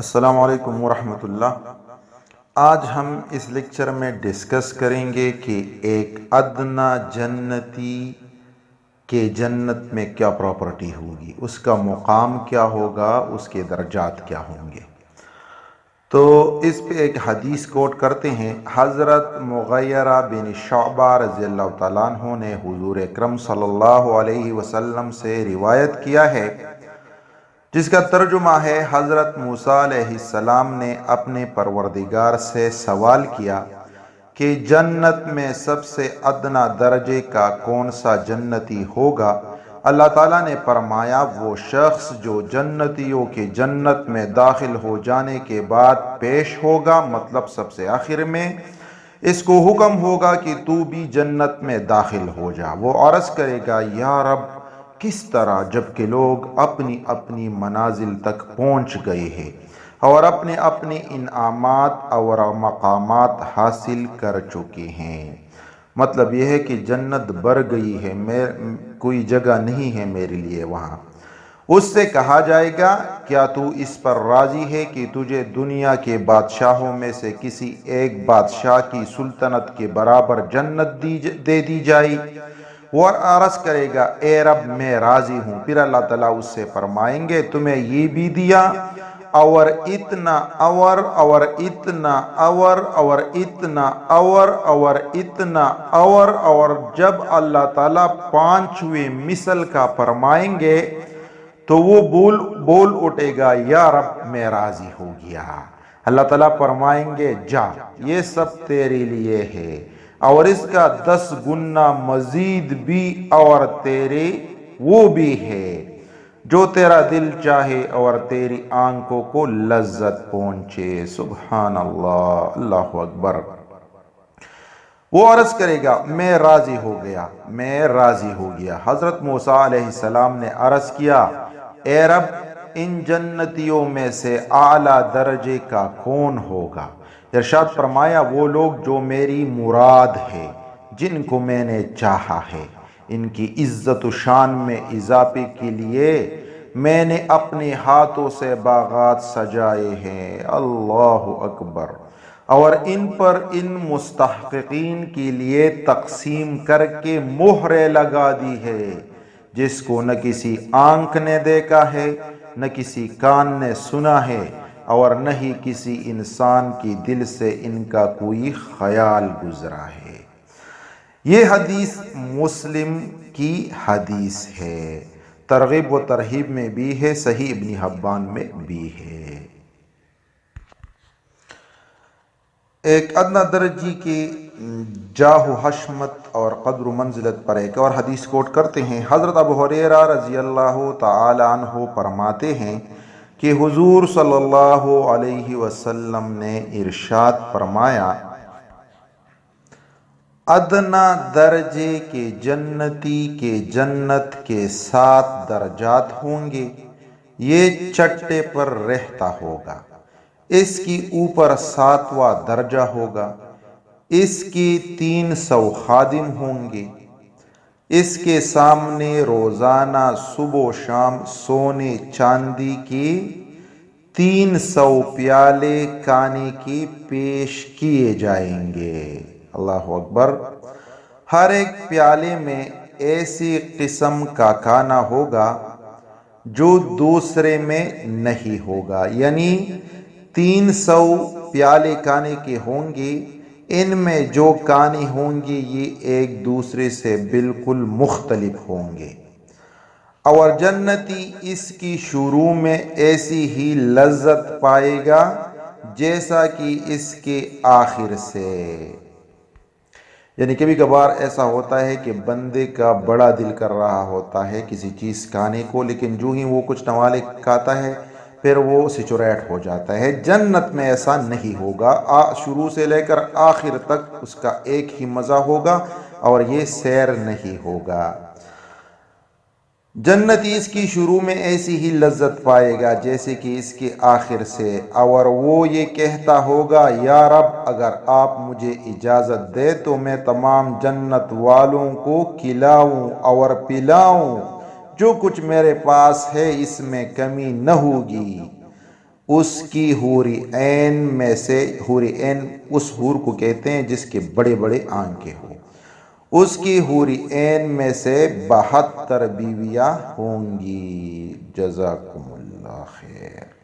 السلام علیکم ورحمۃ اللہ۔ آج ہم اس لیکچر میں ڈسکس کریں گے کہ ایک ادنا جنتی کے جنت میں کیا پراپرٹی ہوگی، اس کا مقام کیا ہوگا، اس کے درجات کیا ہوں گے۔ تو اس پہ ایک حدیث کوٹ کرتے ہیں۔ حضرت مغیرہ بن شعبہ رضی اللہ تعالیٰ عنہ نے حضور اکرم صلی اللہ علیہ وسلم سے روایت کیا ہے، جس کا ترجمہ ہے: حضرت موسیٰ علیہ السلام نے اپنے پروردگار سے سوال کیا کہ جنت میں سب سے ادنا درجے کا کون سا جنتی ہوگا؟ اللہ تعالیٰ نے فرمایا، وہ شخص جو جنتیوں کے جنت میں داخل ہو جانے کے بعد پیش ہوگا، مطلب سب سے آخر میں، اس کو حکم ہوگا کہ تو بھی جنت میں داخل ہو جا۔ وہ عرض کرے گا، یا رب کس طرح؟ جبکہ لوگ اپنی اپنی منازل تک پہنچ گئے ہیں اور اپنے اپنے انعامات اور مقامات حاصل کر چکے ہیں۔ مطلب یہ ہے کہ جنت بھر گئی ہے، کوئی جگہ نہیں ہے میرے لیے وہاں۔ اس سے کہا جائے گا، کیا تو اس پر راضی ہے کہ تجھے دنیا کے بادشاہوں میں سے کسی ایک بادشاہ کی سلطنت کے برابر جنت دے دی جائے؟ وہ عرض کرے گا، اے رب میں راضی ہوں۔ پھر اللہ تعالیٰ اس سے فرمائیں گے، تمہیں یہ بھی دیا اور اتنا اور اتنا اور اتنا اور اتنا اور جب اللہ تعالیٰ پانچویں مثل کا فرمائیں گے تو وہ بول اٹھے گا، یا رب میں راضی ہو گیا۔ اللہ تعالیٰ فرمائیں گے، جا، یہ سب تیرے لیے ہے اور اس کا 10 گنا مزید بھی اور تیرے وہ بھی ہے جو تیرا دل چاہے اور تیری آنکھوں کو لذت پہنچے۔ سبحان اللہ، اللہ اکبر۔ وہ عرض کرے گا، میں راضی ہو گیا، میں راضی ہو گیا۔ حضرت موسیٰ علیہ السلام نے عرض کیا، اے رب ان جنتیوں میں سے اعلیٰ درجے کا کون ہوگا؟ ارشاد فرمایا، وہ لوگ جو میری مراد ہے، جن کو میں نے چاہا ہے۔ ان کی عزت و شان میں اضافے کے لیے میں نے اپنے ہاتھوں سے باغات سجائے ہیں۔ اللہ اکبر۔ اور ان پر ان مستحقین کے لیے تقسیم کر کے مہریں لگا دی ہے، جس کو نہ کسی آنکھ نے دیکھا ہے، نہ کسی کان نے سنا ہے اور نہ ہی کسی انسان کی دل سے ان کا کوئی خیال گزرا ہے۔ یہ حدیث مسلم کی حدیث ہے، ترغیب و ترہیب میں بھی ہے، صحیح ابن حبان میں بھی ہے۔ ایک ادنا درجی کی جاہ و حشمت اور قدر و منزلت پر ایک اور حدیث کوٹ کرتے ہیں۔ حضرت ابو ہریرہ رضی اللہ تعالی عنہ فرماتے ہیں کہ حضور صلی اللہ علیہ وسلم نے ارشاد فرمایا، ادنا درجے کے جنتی کے جنت کے 7 درجات ہوں گے۔ یہ چٹے پر رہتا ہوگا، اس کی اوپر 7واں درجہ ہوگا، اس کے 300 خادم ہوں گے، اس کے سامنے روزانہ صبح و شام سونے چاندی کے 300 پیالے کھانے کے پیش کیے جائیں گے۔ اللہ اکبر۔ ہر ایک پیالے میں ایسی قسم کا کھانا ہوگا جو دوسرے میں نہیں ہوگا، یعنی 300 پیالے کھانے کے ہوں گے، ان میں جو کھانے ہوں گے یہ ایک دوسرے سے بالکل مختلف ہوں گے، اور جنتی اس کی شروع میں ایسی ہی لذت پائے گا جیسا کہ اس کے آخر سے۔ یعنی کبھی کبھار ایسا ہوتا ہے کہ بندے کا بڑا دل کر رہا ہوتا ہے کسی چیز کھانے کو، لیکن جو ہی وہ کچھ نوالے کھاتا ہے پھر وہ سچوریٹ ہو جاتا ہے۔ جنت میں ایسا نہیں ہوگا، شروع سے لے کر آخر تک اس کا ایک ہی مزہ ہوگا اور یہ سیر نہیں ہوگا۔ جنتی اس کی شروع میں ایسی ہی لذت پائے گا جیسے کہ اس کے آخر سے، اور وہ یہ کہتا ہوگا، یا رب اگر آپ مجھے اجازت دے تو میں تمام جنت والوں کو کھلاؤں اور پلاؤں، جو کچھ میرے پاس ہے اس میں کمی نہ ہوگی۔ اس کی حوری عین میں سے، حوری عین اس حور کو کہتے ہیں جس کے بڑے بڑے آنکھیں ہوں، اس کی حوری عین میں سے 72 بیویاں ہوں گی۔ جزاکم اللہ خیر۔